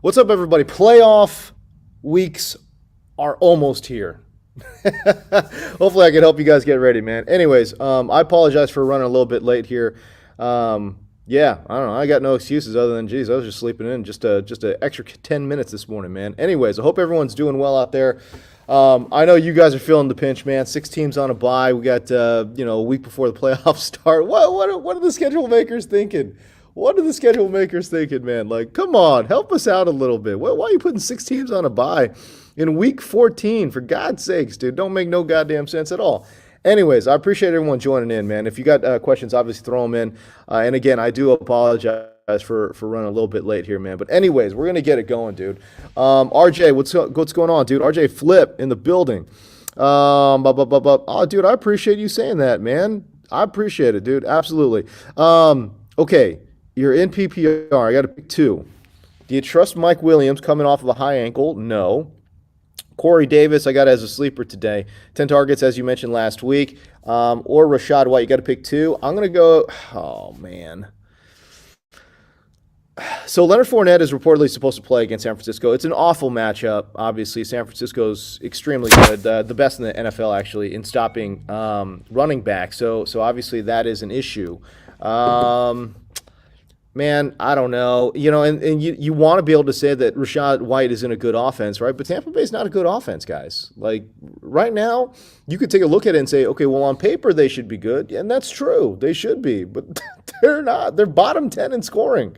What's up, everybody? Playoff weeks are almost here. Hopefully, I can help you guys get ready, man. Anyways, I apologize for running a little bit late here. Yeah, I don't know. I got no excuses other than, geez, I was just sleeping in just a extra 10 minutes this morning, man. Anyways, I hope everyone's doing well out there. I know you guys are feeling the pinch, man. 6 teams on a bye. We got a week before the playoffs start. What are the schedule makers thinking? What are the schedule makers thinking, man? Like, come on, help us out a little bit. Why are you putting 6 teams on a bye in week 14? For God's sakes, dude, don't make no goddamn sense at all. Anyways, I appreciate everyone joining in, man. If you got questions, obviously throw them in. And again, I do apologize for running a little bit late here, man. But anyways, we're gonna get it going, dude. RJ, what's going on, dude? RJ Flip in the building. Oh, dude, I appreciate you saying that, man. I appreciate it, dude. Absolutely. Okay. You're in PPR. I got to pick two. Do you trust Mike Williams coming off of a high ankle? No. Corey Davis, I got as a sleeper today. 10 targets, as you mentioned last week. Or Rashad White. You got to pick two. I'm going to go. Oh, man. So Leonard Fournette is reportedly supposed to play against San Francisco. It's an awful matchup. Obviously, San Francisco's extremely good, the best in the NFL actually in stopping running back. So obviously that is an issue. Man, I don't know. And you want to be able to say that Rashad White is in a good offense, right? But Tampa Bay's not a good offense, guys. Like, right now, you could take a look at it and say, okay, well, on paper, they should be good. And that's true. They should be. But they're not. They're bottom 10 in scoring.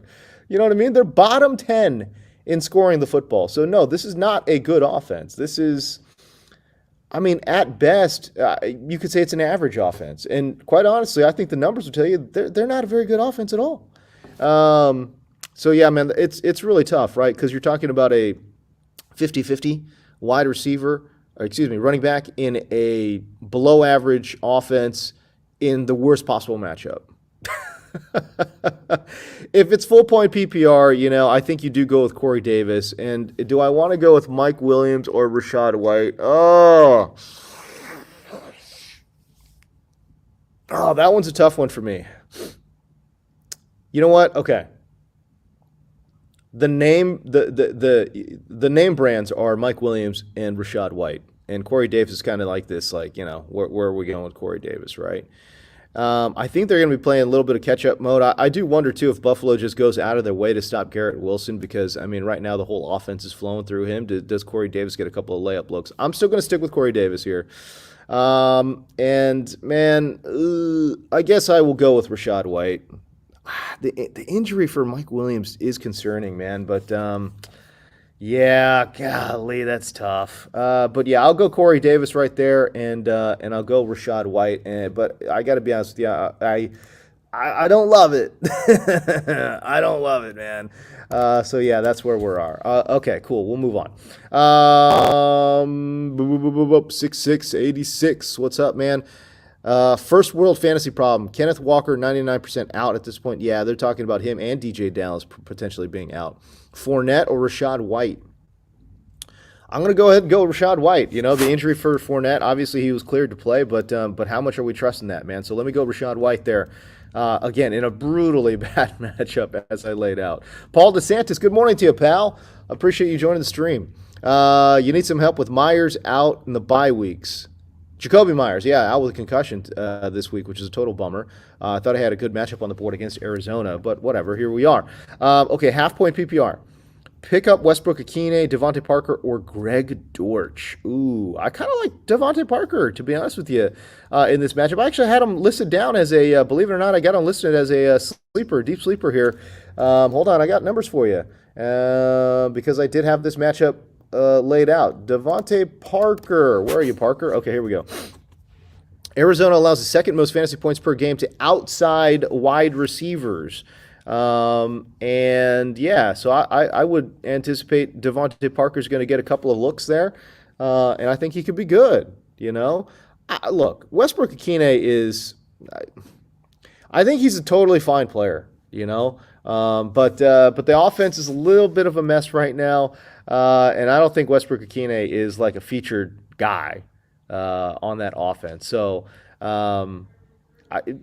You know what I mean? They're bottom 10 in scoring the football. So, no, this is not a good offense. This is, I mean, at best, you could say it's an average offense. And quite honestly, I think the numbers will tell you they're not a very good offense at all. So yeah, man, it's really tough, right? Because you're talking about a 50-50 wide receiver, or excuse me, running back in a below average offense in the worst possible matchup. If it's full point PPR, I think you do go with Corey Davis. And do I want to go with Mike Williams or Rashad White? Oh, that one's a tough one for me. You know what? Okay. The name brands are Mike Williams and Rashad White. And Corey Davis is kind of like this, like, where are we going with Corey Davis, right? I think they're going to be playing a little bit of catch-up mode. I do wonder, too, if Buffalo just goes out of their way to stop Garrett Wilson because, I mean, right now the whole offense is flowing through him. Does Corey Davis get a couple of layup looks? I'm still going to stick with Corey Davis here. And, man, I guess I will go with Rashad White. The injury for Mike Williams is concerning, man. But, yeah, golly, that's tough. But, yeah, I'll go Corey Davis right there, and I'll go Rashad White. But I got to be honest with you, I don't love it. I don't love it, man. So, yeah, that's where we are. Okay, cool. We'll move on. 6686. What's up, man? First world fantasy problem. Kenneth Walker, 99% out at this point. Yeah, they're talking about him and DJ Dallas potentially being out. Fournette or Rashad White? I'm going to go ahead and go Rashad White. The injury for Fournette, obviously he was cleared to play, but how much are we trusting that, man? So let me go Rashad White there. Again, in a brutally bad matchup as I laid out. Paul DeSantis, good morning to you, pal. Appreciate you joining the stream. You need some help with Myers out in the bye weeks. Jacoby Myers, yeah, out with a concussion this week, which is a total bummer. I thought I had a good matchup on the board against Arizona, but whatever, here we are. Okay, half-point PPR. Pick up Westbrook-Akine, Devontae Parker, or Greg Dortch. Ooh, I kind of like Devontae Parker, to be honest with you, in this matchup. I actually had him listed down as a, believe it or not, I got him listed as a sleeper, deep sleeper here. Hold on, I got numbers for you because I did have this matchup laid out. Devontae Parker. Where are you, Parker? Okay, here we go. Arizona allows the second most fantasy points per game to outside wide receivers. And yeah, so I would anticipate Devontae Parker's going to get a couple of looks there. And I think he could be good, Look, Westbrook-Akine is, I think he's a totally fine player, but the offense is a little bit of a mess right now. And I don't think Westbrook-Akine is like a featured guy on that offense. So,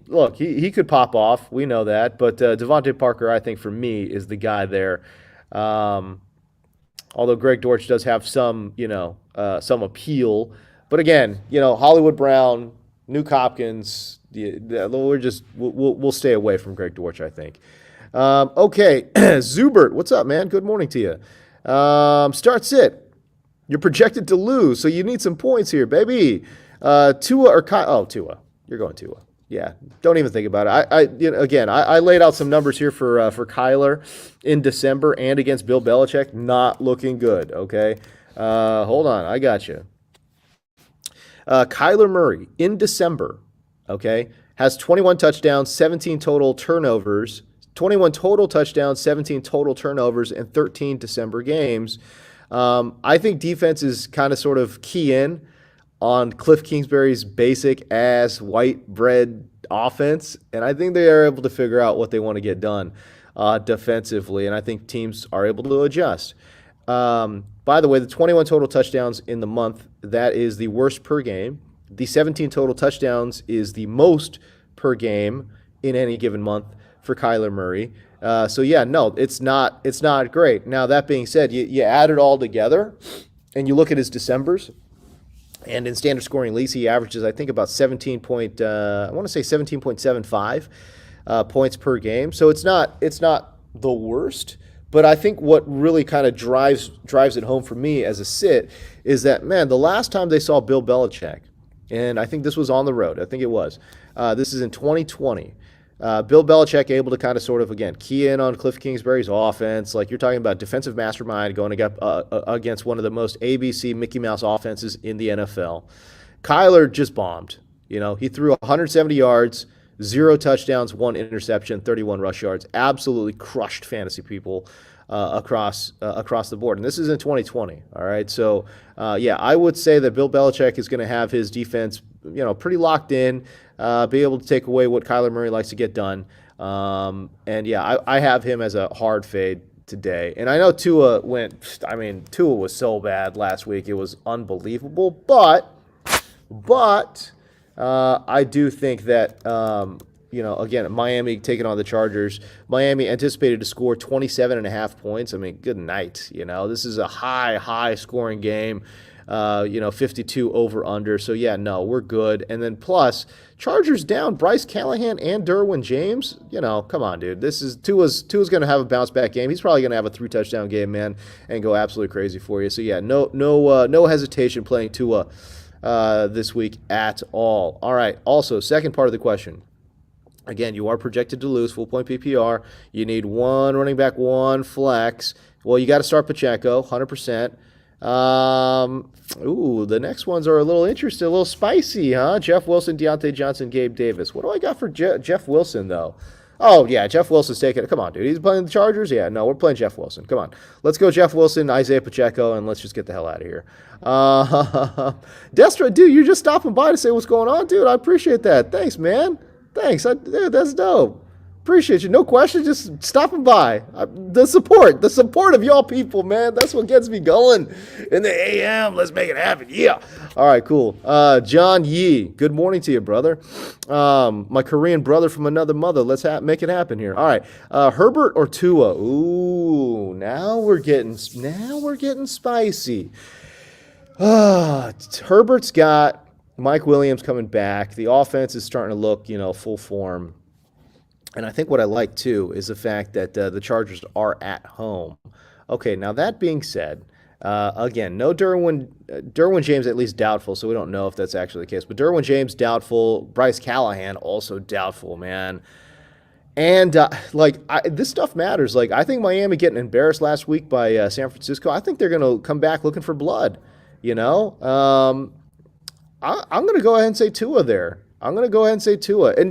look, he could pop off. We know that. But Devontae Parker, I think, for me, is the guy there. Although Greg Dortch does have some, some appeal. But again, Hollywood Brown, Nuke Hopkins, we'll stay away from Greg Dortch, I think. Okay, Zubert, what's up, man? Good morning to you. Start sit. You're projected to lose, so you need some points here, baby. Tua or Kyle? Oh, Tua. You're going Tua. Yeah, don't even think about it. I laid out some numbers here for Kyler in December and against Bill Belichick. Not looking good. Okay, hold on, I got you. Kyler Murray in December, okay, has 21 touchdowns, 17 total turnovers, 21 total touchdowns, 17 total turnovers in 13 December games. I think defense is kind of sort of key in on Cliff Kingsbury's basic ass white bread offense, and I think they are able to figure out what they want to get done defensively, and I think teams are able to adjust. By the way, the 21 total touchdowns in the month, that is the worst per game. The 17 total touchdowns is the most per game in any given month for Kyler Murray. So yeah, no, it's not great. Now that being said, you add it all together and you look at his Decembers. And in standard scoring leagues, he averages, I think, about 17.75 points per game. So it's not the worst. But I think what really kind of drives it home for me as a sit is that, man, the last time they saw Bill Belichick, and I think this was on the road. I think it was. This is in 2020. Bill Belichick able to kind of sort of, again, key in on Cliff Kingsbury's offense. Like you're talking about defensive mastermind going against one of the most ABC Mickey Mouse offenses in the NFL. Kyler just bombed. He threw 170 yards, 0 touchdowns, 1 interception, 31 rush yards. Absolutely crushed fantasy people across the board. And this is in 2020. All right. So, yeah, I would say that Bill Belichick is going to have his defense, pretty locked in. Be able to take away what Kyler Murray likes to get done. And yeah, I have him as a hard fade today. And I know Tua was so bad last week. It was unbelievable. But I do think that, again, Miami taking on the Chargers. Miami anticipated to score 27.5 points. I mean, good night. This is a high scoring game. 52 over under. So yeah, no, we're good. And then plus, Chargers down Bryce Callahan and Derwin James. Come on, dude. Tua's going to have a bounce back game. He's probably going to have a 3 touchdown game, man, and go absolutely crazy for you. So yeah, no hesitation playing Tua this week at all. All right. Also, second part of the question. Again, you are projected to lose full point PPR. You need 1 running back, 1 flex. Well, you got to start Pacheco, 100%. The next ones are a little interesting, a little spicy, huh? Jeff Wilson, Deontay Johnson, Gabe Davis. What do I got for Jeff Wilson, though? Oh, yeah, Jeff Wilson's taking it. Come on, dude. He's playing the Chargers? Yeah, no, we're playing Jeff Wilson. Come on. Let's go Jeff Wilson, Isaiah Pacheco, and let's just get the hell out of here. Destra, dude, you're just stopping by to say what's going on, dude. I appreciate that. Thanks, man. Thanks. Dude, that's dope. Appreciate you. No question, just stopping by. The support of y'all people, man. That's what gets me going in the AM. Let's make it happen. Yeah. All right, cool. John Yee, good morning to you, brother. My Korean brother from another mother. Let's make it happen here. All right. Herbert or Tua? Ooh, now we're getting spicy. Herbert's got Mike Williams coming back. The offense is starting to look, full form. And I think what I like, too, is the fact that the Chargers are at home. Okay, now that being said, again, no Derwin James at least doubtful, so we don't know if that's actually the case. But Derwin James doubtful, Bryce Callahan also doubtful, man. And, this stuff matters. Like, I think Miami getting embarrassed last week by San Francisco, I think they're going to come back looking for blood, I'm going to go ahead and say Tua there. And,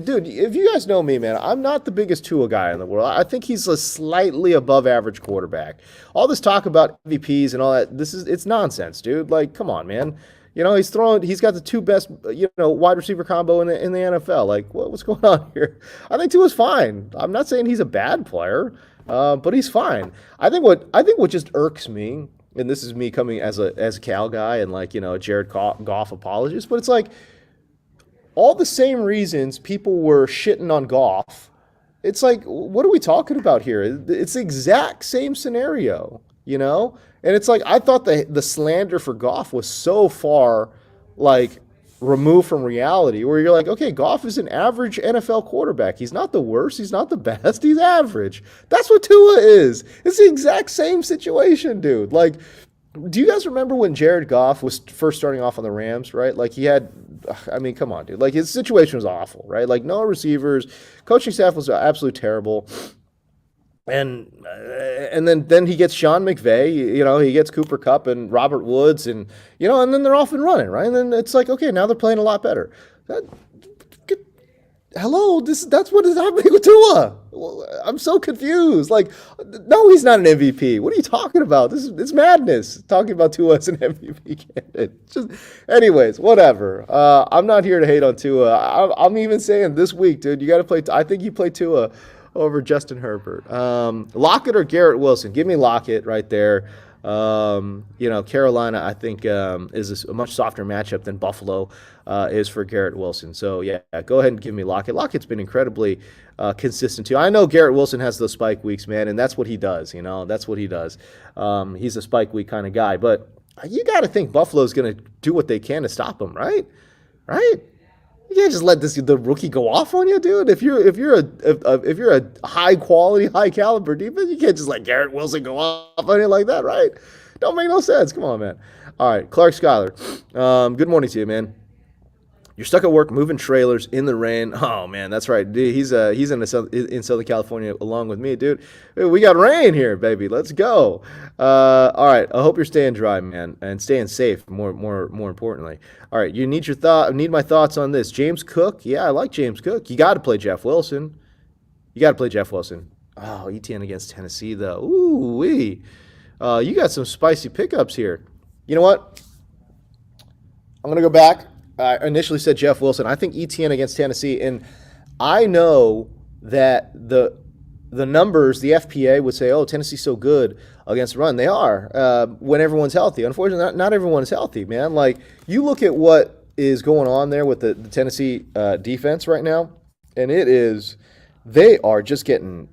dude, if you guys know me, man, I'm not the biggest Tua guy in the world. I think he's a slightly above average quarterback. All this talk about MVPs and all that, it's nonsense, dude. Like, come on, man. He's got the 2 best, wide receiver combo in the NFL. Like, what's going on here? I think Tua's fine. I'm not saying he's a bad player, but he's fine. I think what just irks me, and this is me coming as a Cal guy and a Jared Goff apologist, but it's like, all the same reasons people were shitting on Goff, it's like, what are we talking about here? It's the exact same scenario. you know? And it's like I thought the slander for Goff was so far like removed from reality where you're like, okay, Goff is an average NFL quarterback. He's not the worst, he's not the best, he's average. That's what Tua is. It's the exact same situation, dude. Like, do you guys remember when Jared Goff was first starting off on the Rams, right? Like he had, I mean, come on, dude. Like his situation was awful, right? Like no receivers, coaching staff was absolutely terrible. And then he gets Sean McVay, you know, he gets Cooper Kupp and Robert Woods, and you know, and then they're off and running, right? And then it's like, okay, now they're playing a lot better. That, hello, that's what is happening with Tua. I'm so confused. Like, no, he's not an MVP. What are you talking about? It's madness talking about Tua as an MVP candidate. Just, anyways, whatever. I'm not here to hate on Tua. I'm even saying this week, dude, you got to play. I think you play Tua over Justin Herbert. Lockett or Garrett Wilson? Give me Lockett right there. You know, Carolina, I think, is a much softer matchup than Buffalo is for Garrett Wilson. So, yeah, go ahead and give me Lockett. Lockett's been incredibly consistent, too. I know Garrett Wilson has those spike weeks, man, and that's what he does, you know. That's what he does. He's a spike week kind of guy. But you got to think Buffalo's going to do what they can to stop him, right? Right? You can't just let the rookie go off on you, dude. If you're a high quality, high caliber defense, you can't just let Garrett Wilson go off on you like that, right? Don't make no sense. Come on, man. All right, Clark Schuyler. Good morning to you, man. You're stuck at work moving trailers in the rain. Oh man, that's right. Dude, he's in Southern California along with me, dude. We got rain here, baby. Let's go. All right. I hope you're staying dry, man, and staying safe. More importantly. All right. You need my thoughts on this. James Cook. Yeah, I like James Cook. You got to play Jeff Wilson. Oh, ETN against Tennessee though. Ooh wee. You got some spicy pickups here. You know what? I'm gonna go back. I initially said Jeff Wilson. I think ETN against Tennessee, and I know that the numbers, the FPA would say, "Oh, Tennessee's so good against the run." They are when everyone's healthy. Unfortunately, not everyone is healthy, man. Like you look at what is going on there with the Tennessee defense right now, and they are just getting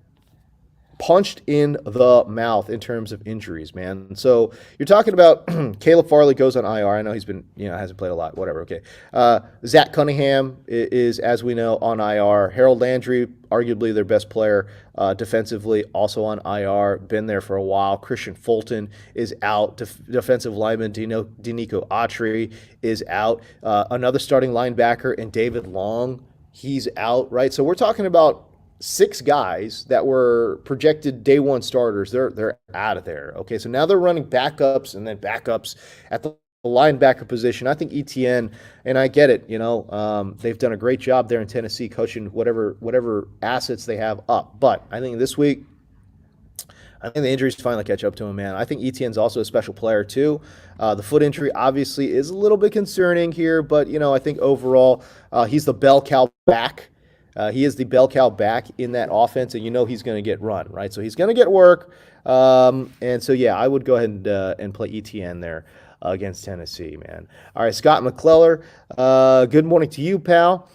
punched in the mouth in terms of injuries, man. So you're talking about Caleb Farley goes on IR. I know he's been, hasn't played a lot, whatever. Okay. Zach Cunningham is, as we know, on IR. Harold Landry, arguably their best player defensively, also on IR, been there for a while. Christian Fulton is out. Defensive lineman Denico Autry is out. Another starting linebacker and David Long, he's out, right? So we're talking about 6 guys that were projected day one starters. They're out of there. Okay, so now they're running backups and then backups at the linebacker position. I think ETN, and I get it, they've done a great job there in Tennessee coaching whatever assets they have up. But I think this week, I think the injuries finally catch up to him, man. I think ETN's also a special player too. The foot injury obviously is a little bit concerning here, but I think overall he's the bell cow back. He is the bell cow back in that offense, and he's going to get run, right? So he's going to get work. And so, yeah, I would go ahead and play ETN there against Tennessee, man. All right, Scott McClellar, good morning to you, pal.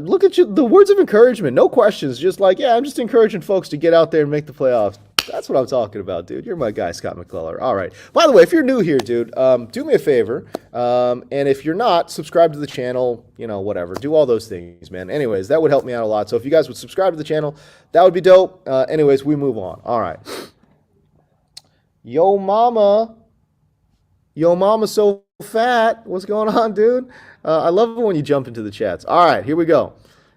Look at you, the words of encouragement, no questions, just like, yeah, I'm just encouraging folks to get out there and make the playoffs. That's what I'm talking about, dude. You're my guy, Scott McClellar. All right. By the way, if you're new here, dude, do me a favor. And if you're not, subscribe to the channel, whatever. Do all those things, man. Anyways, that would help me out a lot. So if you guys would subscribe to the channel, that would be dope. Anyways, we move on. All right. Yo, mama so fat. What's going on, dude? I love it when you jump into the chats. All right, here we go.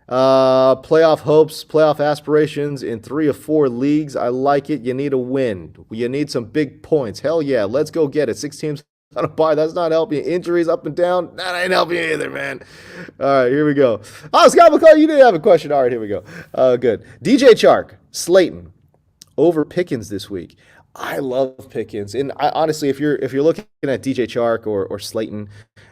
Playoff hopes, playoff aspirations in 3 of 4 leagues. I like it. You need a win. You need some big points. Hell yeah, let's go get it. 6 teams on a bye. That's not helping you. Injuries up and down. That ain't helping you either, man. All right, here we go. Oh, Scott McCall, you did have a question. All right, here we go. Good. DJ Chark, Slayton, over Pickens this week. I love Pickens, and honestly, if you're looking at DJ Chark or Slayton,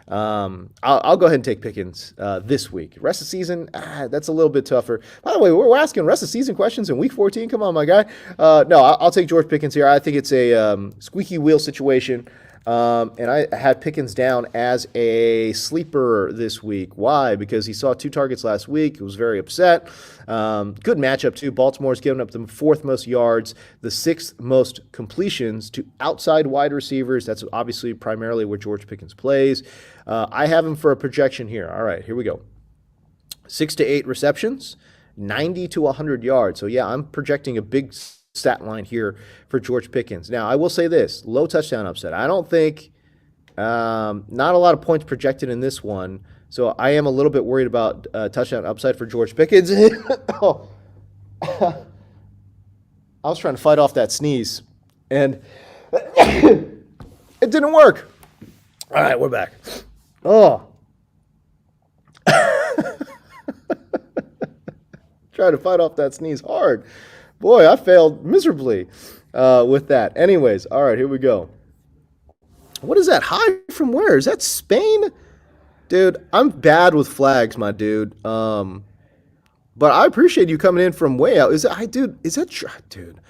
I'll go ahead and take Pickens this week. Rest of the season, that's a little bit tougher. By the way, we're asking rest of the season questions in week 14. Come on, my guy. No, I'll take George Pickens here. I think it's a squeaky wheel situation. And I had Pickens down as a sleeper this week. Why? Because he saw 2 targets last week. He was very upset. Good matchup, too. Baltimore's given up the 4th most yards, the 6th most completions to outside wide receivers. That's obviously primarily where George Pickens plays. I have him for a projection here. All right, here we go. 6 to 8 receptions, 90 to 100 yards. So, yeah, I'm projecting a big stat line here for George Pickens. Now, I will say this, low touchdown upset. I don't think, not a lot of points projected in this one, so I am a little bit worried about touchdown upside for George Pickens. Oh. I was trying to fight off that sneeze, and it didn't work. All right, we're back. Oh. Trying to fight off that sneeze hard. Boy, I failed miserably with that. Anyways, all right, here we go. What is that? Hi from where? Is that Spain? Dude, I'm bad with flags, my dude. But I appreciate you coming in from way out. Is that, dude? Is that true? Dude,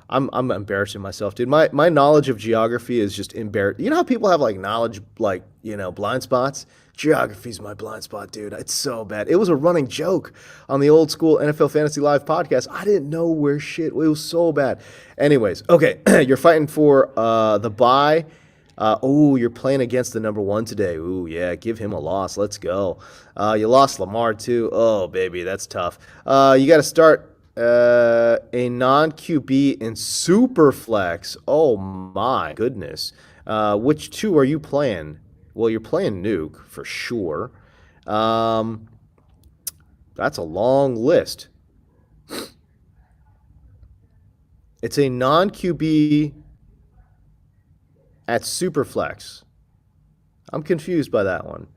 I'm embarrassing myself, dude. My knowledge of geography is just embarrassing. You know how people have like knowledge, like, you know, blind spots? Geography's my blind spot, dude. It's so bad. It was a running joke on the old school NFL Fantasy Live podcast. I didn't know where shit. It was so bad. Anyways, okay, you're fighting for the bye. You're playing against the number 1 today. Ooh, yeah, give him a loss. Let's go. You lost Lamar too. Oh, baby, that's tough. You got to start a non-QB in Superflex. Oh my goodness. Which 2 are you playing? Well, you're playing Nuke for sure. That's a long list. It's a non-QB at Superflex. I'm confused by that one.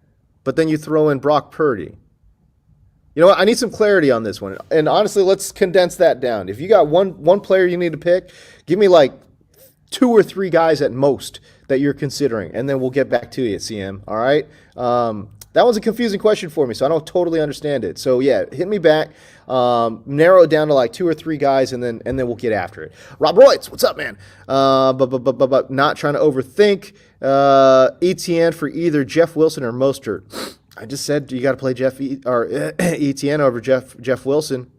But then you throw in Brock Purdy. You know what? I need some clarity on this one. And honestly, let's condense that down. If you got one player you need to pick, give me like 2 or 3 guys at most that you're considering, and then we'll get back to you at CM. All right? That was a confusing question for me, so I don't totally understand it. So yeah, hit me back. Narrow it down to like 2 or 3 guys, and then we'll get after it. Rob Royce, what's up, man? But not trying to overthink. ETN for either Jeff Wilson or Mostert. I just said you got to play ETN over Jeff Wilson.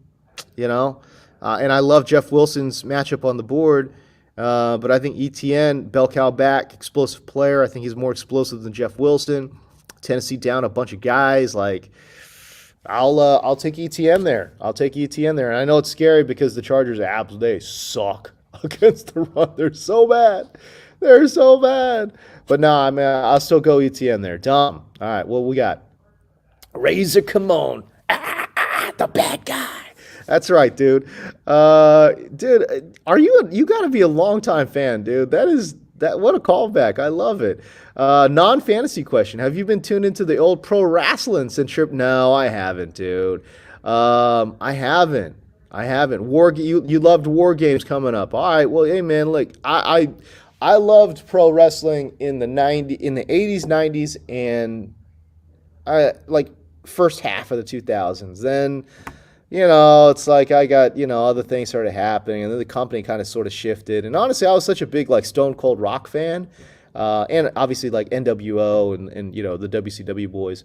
You know, and I love Jeff Wilson's matchup on the board. But I think ETN, bell cow back, explosive player. I think he's more explosive than Jeff Wilson. Tennessee down a bunch of guys. Like, I'll take ETN there. And I know it's scary because the Chargers they suck against the run. They're so bad. But no, I mean, I'll still go ETN there. Dumb. All right, what we got? Razor Camon. The bad guy. That's right, dude. Dude, you got to be a longtime fan, dude. What a callback. I love it. Non-fantasy question. Have you been tuned into the old pro wrestling since trip? No, I haven't, dude. I haven't. You loved War Games coming up. All right. Well, hey man, look, I loved pro wrestling in the 80s, 90s, and like first half of the 2000s. Then, you know, it's like I got, you know, other things started happening, and then the company kind of sort of shifted. And honestly, I was such a big like Stone Cold Rock fan, and obviously like NWO and you know the WCW boys,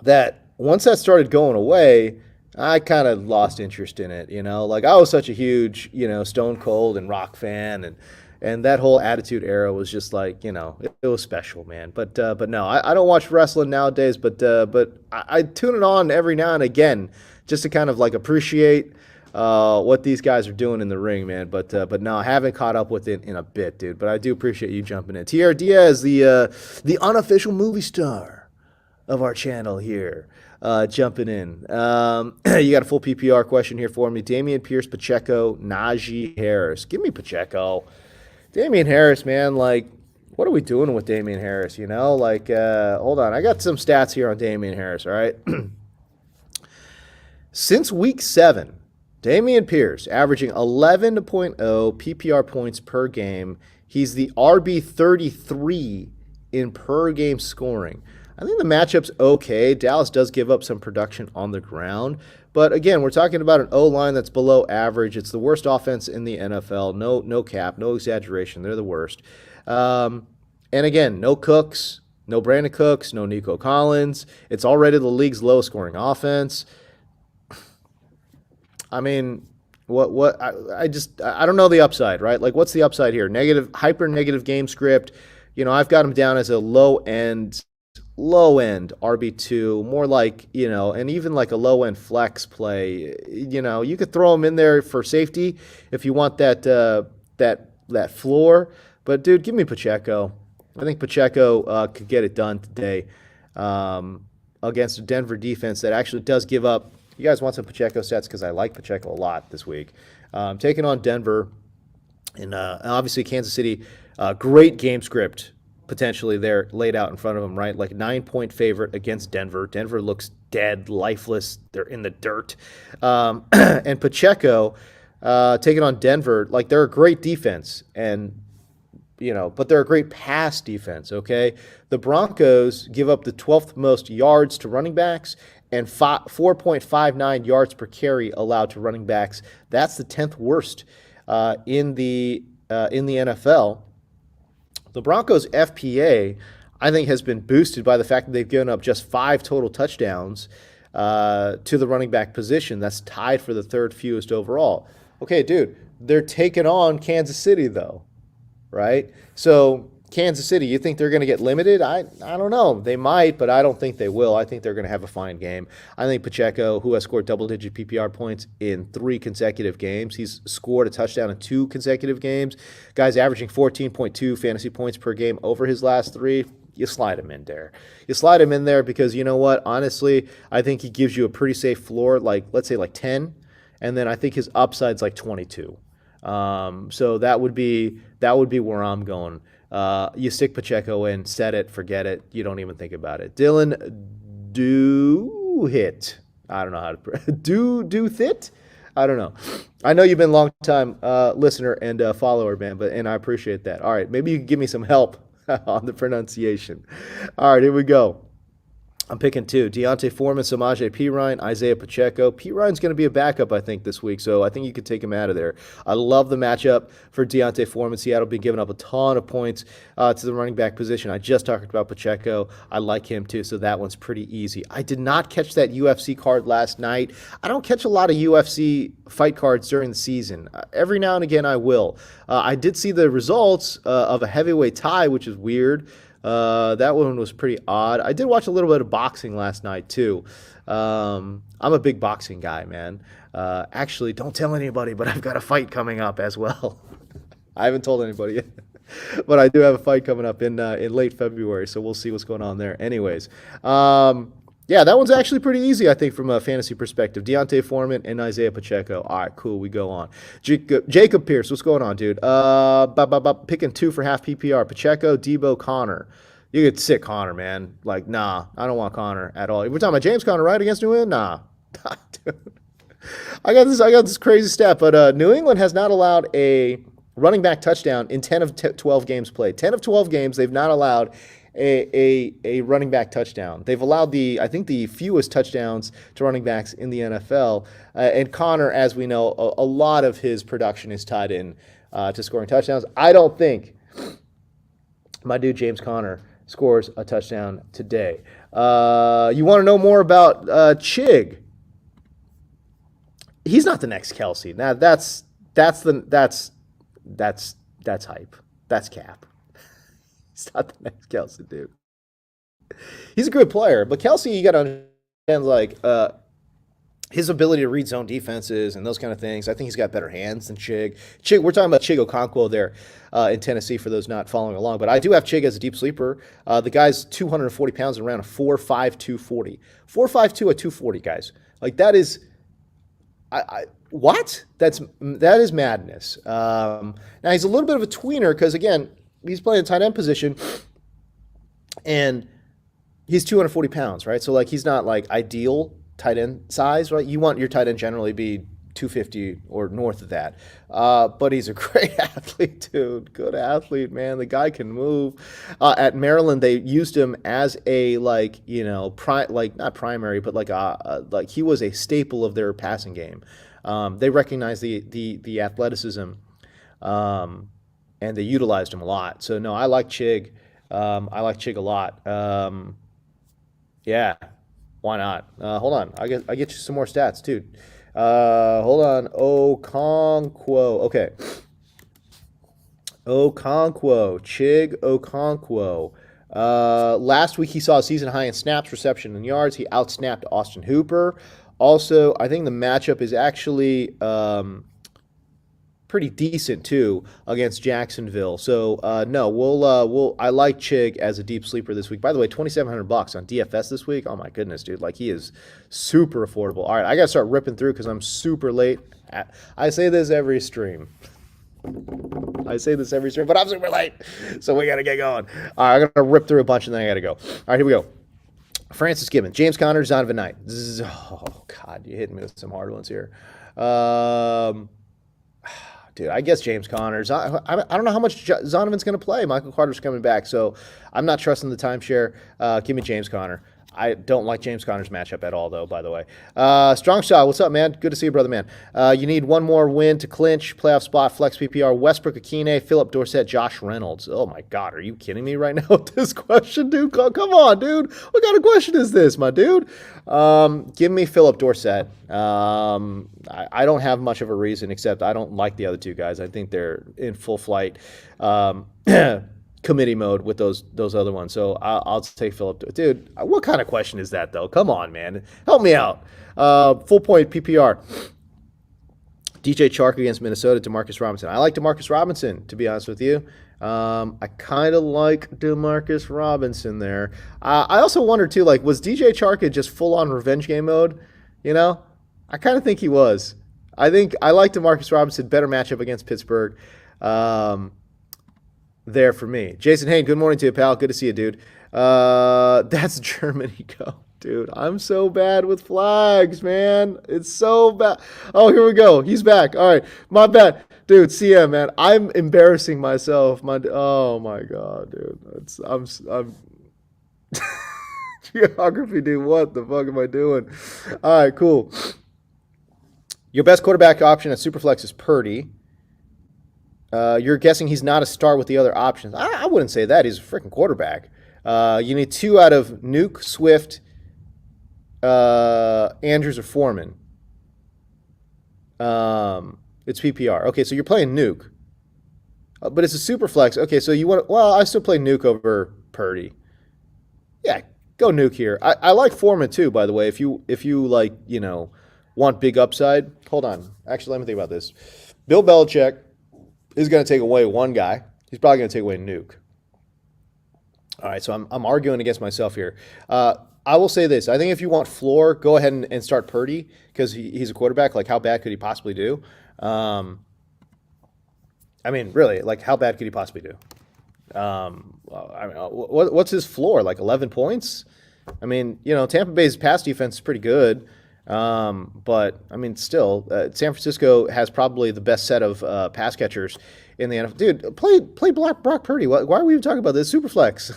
that once that started going away, I kind of lost interest in it. You know, like I was such a huge, you know, Stone Cold and Rock fan, and that whole Attitude Era was just like, you know, it was special, man. But no, I don't watch wrestling nowadays, but I tune it on every now and again just to kind of like appreciate what these guys are doing in the ring, man. But no, I haven't caught up with it in a bit, dude. But I do appreciate you jumping in. Tierra Diaz, the unofficial movie star of our channel here, jumping in. You got a full PPR question here for me. Damian Pierce, Pacheco, Najee Harris. Give me Pacheco. Damian Harris, man, like, what are we doing with Damian Harris, you know? Like, hold on. I got some stats here on Damian Harris, all right? Since week 7, Damian Pierce averaging 11.0 PPR points per game. He's the RB 33 in per game scoring. I think the matchup's okay. Dallas does give up some production on the ground. But again, we're talking about an O line that's below average. It's the worst offense in the NFL. No cap, no exaggeration. They're the worst. And again, no Cooks, no Brandon Cooks, no Nico Collins. It's already the league's lowest scoring offense. I mean, I don't know the upside, right? Like, what's the upside here? Negative, hyper negative game script. I've got him down as a low end RB2, more like, and even like a low end flex play. You could throw him in there for safety if you want that floor. But dude, give me Pacheco. I think Pacheco could get it done today against a Denver defense that actually does give up. You guys want some Pacheco sets because I like Pacheco a lot this week. Taking on Denver and obviously Kansas City, great game script potentially there laid out in front of them, right? Like 9-point favorite against Denver. Denver looks dead, lifeless. They're in the dirt. And Pacheco taking on Denver, like they're a great defense but they're a great pass defense, okay? The Broncos give up the 12th most yards to running backs and 4.59 yards per carry allowed to running backs. That's the 10th worst in the NFL. The Broncos' FPA, I think, has been boosted by the fact that they've given up just 5 total touchdowns to the running back position. That's tied for the third fewest overall. Okay, dude, they're taking on Kansas City, though, right? So Kansas City, you think they're going to get limited? I don't know. They might, but I don't think they will. I think they're going to have a fine game. I think Pacheco, who has scored double-digit PPR points in 3 consecutive games, he's scored a touchdown in 2 consecutive games. Guy's averaging 14.2 fantasy points per game over his last 3. You slide him in there. You slide him in there because you know what? Honestly, I think he gives you a pretty safe floor, like let's say like 10, and then I think his upside's like 22. So that would be where I'm going. You stick Pacheco in, set it, forget it. You don't even think about it. Dylan, do hit. I don't know how to do thit. I don't know. I know you've been a long time listener and follower, man, and I appreciate that. All right, maybe you can give me some help on the pronunciation. All right, here we go. I'm picking 2. Deontay Foreman, Samaje Perine, Isaiah Pacheco. Perine's going to be a backup, I think, this week, so I think you could take him out of there. I love the matchup for Deontay Foreman. Seattle be giving up a ton of points to the running back position. I just talked about Pacheco. I like him, too, so that one's pretty easy. I did not catch that UFC card last night. I don't catch a lot of UFC fight cards during the season. Every now and again, I will. I did see the results of a heavyweight tie, which is weird. That one was pretty odd. I did watch a little bit of boxing last night, too. I'm a big boxing guy, man. Actually, don't tell anybody, but I've got a fight coming up as well. I haven't told anybody yet. But I do have a fight coming up in late February, so we'll see what's going on there. Anyways, yeah, that one's actually pretty easy, I think, from a fantasy perspective. Deontay Foreman and Isaiah Pacheco. All right, cool. We go on. Jacob Pierce, what's going on, dude? Picking 2 for half PPR. Pacheco, Debo, Connor. You could sit Connor, man. Like, nah, I don't want Connor at all. We're talking about James Conner, right, against New England? Nah. Dude. I got this crazy stat, but New England has not allowed a running back touchdown in 10 of 12 games played. 10 of 12 games, they've not allowed a running back touchdown. They've allowed I think the fewest touchdowns to running backs in the NFL. And Connor, as we know, a lot of his production is tied in to scoring touchdowns. I don't think my dude James Conner scores a touchdown today. You want to know more about Chig? He's not the next Kelsey. Now that's hype. That's cap. He's not the next Kelsey, dude. He's a good player, but Kelsey, you got to understand, like, his ability to read zone defenses and those kind of things. I think he's got better hands than Chig. We're talking about Chig Okonkwo there in Tennessee for those not following along. But I do have Chig as a deep sleeper. The guy's 240 pounds and around a 4.5, 240. 4.5, at 240, guys. Like, that is... what? That is madness. Now, he's a little bit of a tweener because, again, he's playing tight end position, and he's 240 pounds, right? So, like, he's not, like, ideal tight end size, right? You want your tight end generally be 250 or north of that. But he's a great athlete, dude. Good athlete, man. The guy can move. At Maryland, they used him as a like like not primary, but like he was a staple of their passing game. They recognized the athleticism, and they utilized him a lot. So no, I like Chig. I like Chig a lot. Yeah, why not? Hold on, I get you some more stats too. Hold on, Okonkwo. Okay, Okonkwo, Chig Okonkwo. Last week he saw a season high in snaps, reception, and yards. He outsnapped Austin Hooper. Also, I think the matchup is actually pretty decent too against Jacksonville. So no, we'll. I like Chig as a deep sleeper this week. By the way, $2,700 on DFS this week. Oh my goodness, dude! Like he is super affordable. All right, I gotta start ripping through because I'm super late. I say this every stream. But I'm super late, so we gotta get going. All right, I'm gonna rip through a bunch and then I gotta go. All right, here we go. Francis Gibbon, James Conner, Zonovan Knight. Oh God, you hit me with some hard ones here. Dude, I guess James Conner. I don't know how much Zonovan's going to play. Michael Carter's coming back, so I'm not trusting the timeshare. Give me James Conner. I don't like James Conner's matchup at all, though, by the way. Strong Shot, what's up, man? Good to see you, brother, man. You need one more win to clinch playoff spot, flex PPR, Westbrook Akine, Phillip Dorsett, Josh Reynolds. Oh, my God. Are you kidding me right now with this question, dude? Come on, dude. What kind of question is this, my dude? Give me Phillip Dorsett. I don't have much of a reason except I don't like the other two guys. I think they're in full flight. Committee mode with those other ones. So I'll take Phillip. Dude, what kind of question is that, though? Come on, man. Help me out. Full point PPR. DJ Chark against Minnesota, DeMarcus Robinson. I like DeMarcus Robinson, to be honest with you. I kind of like DeMarcus Robinson there. I also wonder, too, like, was DJ Chark just full-on revenge game mode? You know? I kind of think he was. I think I like DeMarcus Robinson. Better matchup against Pittsburgh. There for me. Jason Hain, good morning to you, pal. Good to see you, dude. That's Germany go. Dude, I'm so bad with flags, man. It's so bad. Oh, here we go. He's back. All right. My bad. Dude, CM, man. I'm embarrassing myself. Oh, my God, dude. I'm geography, dude. What the fuck am I doing? All right, cool. Your best quarterback option at Superflex is Purdy. You're guessing he's not a star with the other options. I wouldn't say that. He's a freaking quarterback. You need 2 out of Nuke, Swift, Andrews, or Foreman. It's PPR. Okay, so you're playing Nuke. But it's a super flex. Okay, so you want to, well, I still play Nuke over Purdy. Yeah, go Nuke here. I like Foreman too, by the way. If you like, want big upside. Hold on. Actually, let me think about this. Bill Belichick is going to take away one guy. He's probably going to take away Nuke. All right, so I'm arguing against myself here. I will say this. I think if you want floor, go ahead and start Purdy because he's a quarterback. Like, how bad could he possibly do? I mean, really, like, how bad could he possibly do? What's his floor? Like 11 points? I mean, Tampa Bay's pass defense is pretty good. But I mean, still, San Francisco has probably the best set of pass catchers in the NFL. Dude, play Brock Purdy. Why are we even talking about this? Superflex.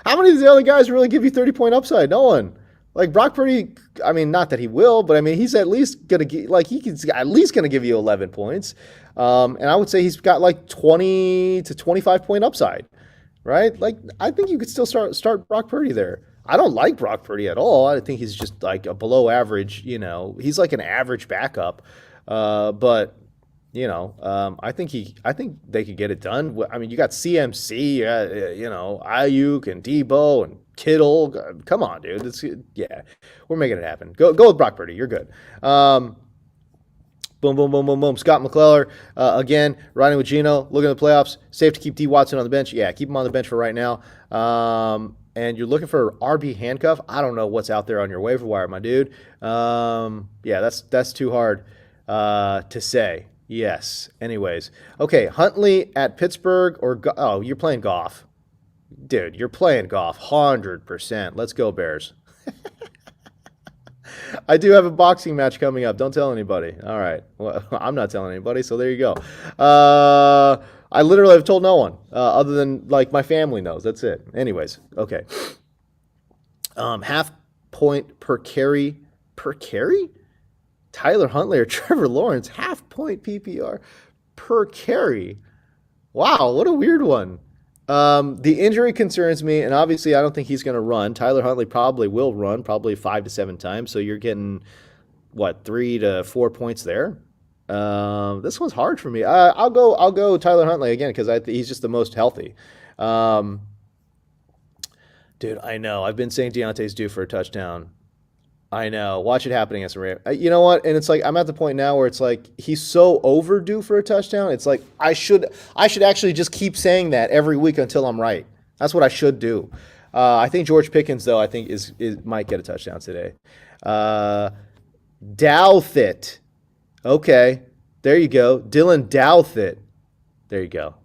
How many of the other guys really give you 30-point upside? No one. Like Brock Purdy, I mean, not that he will, but I mean, he's at least gonna he's at least gonna give you 11 points. And I would say he's got like 20 to 25-point upside, right? Like, I think you could still start Brock Purdy there. I don't like Brock Purdy at all. I think he's just like a below average, he's like an average backup. But I think they could get it done. I mean, you got CMC, Ayuk and Debo and Kittle. Come on, dude. We're making it happen. Go with Brock Purdy. You're good. Boom, boom, boom, boom, boom. Scott McClellar, again, riding with Gino, looking at the playoffs. Safe to keep D. Watson on the bench. Yeah, keep him on the bench for right now. And you're looking for RB handcuff. I don't know what's out there on your waiver wire, my dude. That's too hard to say. Yes. Anyways. Okay, Huntley at Pittsburgh you're playing Goff. Dude, you're playing Goff 100%. Let's go, Bears. I do have a boxing match coming up. Don't tell anybody. All right. Well, I'm not telling anybody, so there you go. I literally have told no one, other than like my family knows. That's it. Anyways, okay. Half point per carry. Per carry? Tyler Huntley or Trevor Lawrence, half point PPR per carry. Wow, what a weird one. The injury concerns me, and obviously I don't think he's going to run. Tyler Huntley probably will run, probably 5 to 7 times. So you're getting what, 3 to 4 points there. This one's hard for me. I'll go Tyler Huntley again because he's just the most healthy. Um, Dude, I know. I've been saying Deontay's due for a touchdown. I know. Watch it happen against the Rams. You know what? And it's like I'm at the point now where it's like he's so overdue for a touchdown. It's like I should actually just keep saying that every week until I'm right. That's what I should do. I think George Pickens though is might get a touchdown today. Douthit. Okay, there you go. Dylan Douthit. There you go.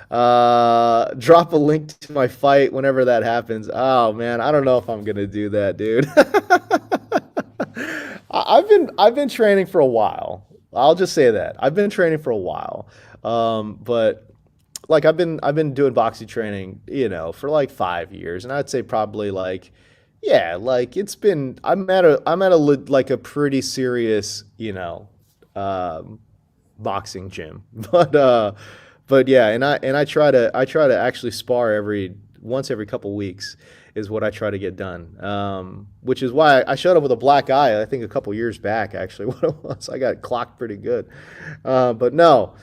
Drop a link to my fight whenever that happens. Oh man, I don't know if I'm gonna do that, dude. I've been training for a while. I'll just say that I've been training for a while. But like I've been doing boxing training, for like 5 years, and I'd say probably like, yeah, like I'm at a like a pretty serious, um, boxing gym, but yeah, and I try to actually spar once every couple weeks is what I try to get done. Which is why I showed up with a black eye. I think a couple years back actually what it was. I got clocked pretty good, but no.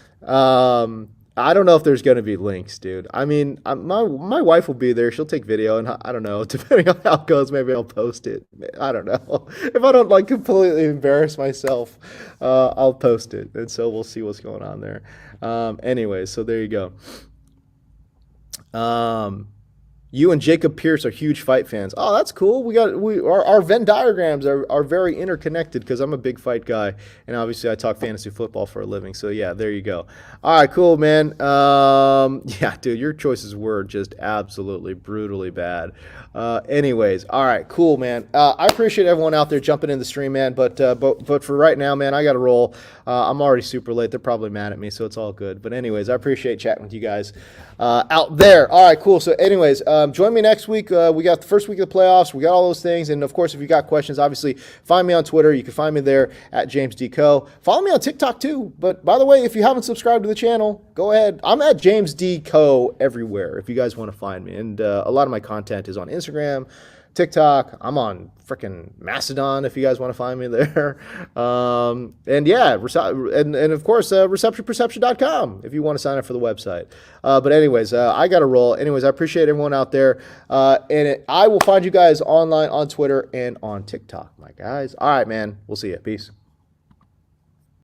I don't know if there's gonna be links, dude. I mean, my wife will be there. She'll take video, and I don't know. Depending on how it goes, maybe I'll post it. I don't know. If I don't like completely embarrass myself, I'll post it, and so we'll see what's going on there. Anyway, so there you go. Um, you and Jacob Pierce are huge fight fans. Oh, that's cool. Our Venn diagrams are very interconnected because I'm a big fight guy, and obviously I talk fantasy football for a living. So yeah, there you go. All right, cool, man. Yeah, dude, your choices were just absolutely brutally bad. Anyways, all right, cool, man. I appreciate everyone out there jumping in the stream, man. But for right now, man, I got to roll. I'm already super late. They're probably mad at me, so it's all good. But anyways, I appreciate chatting with you guys out there. All right, cool. So anyways, join me next week. We got the first week of the playoffs. We got all those things. And, of course, if you got questions, obviously, find me on Twitter. You can find me there at James D. Co. Follow me on TikTok, too. But, by the way, if you haven't subscribed to the channel, go ahead. I'm at James D. Co. everywhere if you guys want to find me. And a lot of my content is on Instagram, TikTok. I'm on freaking Mastodon if you guys want to find me there. And yeah, and of course, receptionperception.com if you want to sign up for the website. But anyways, I got to roll. Anyways, I appreciate everyone out there. I will find you guys online on Twitter and on TikTok, my guys. All right, man. We'll see you. Peace.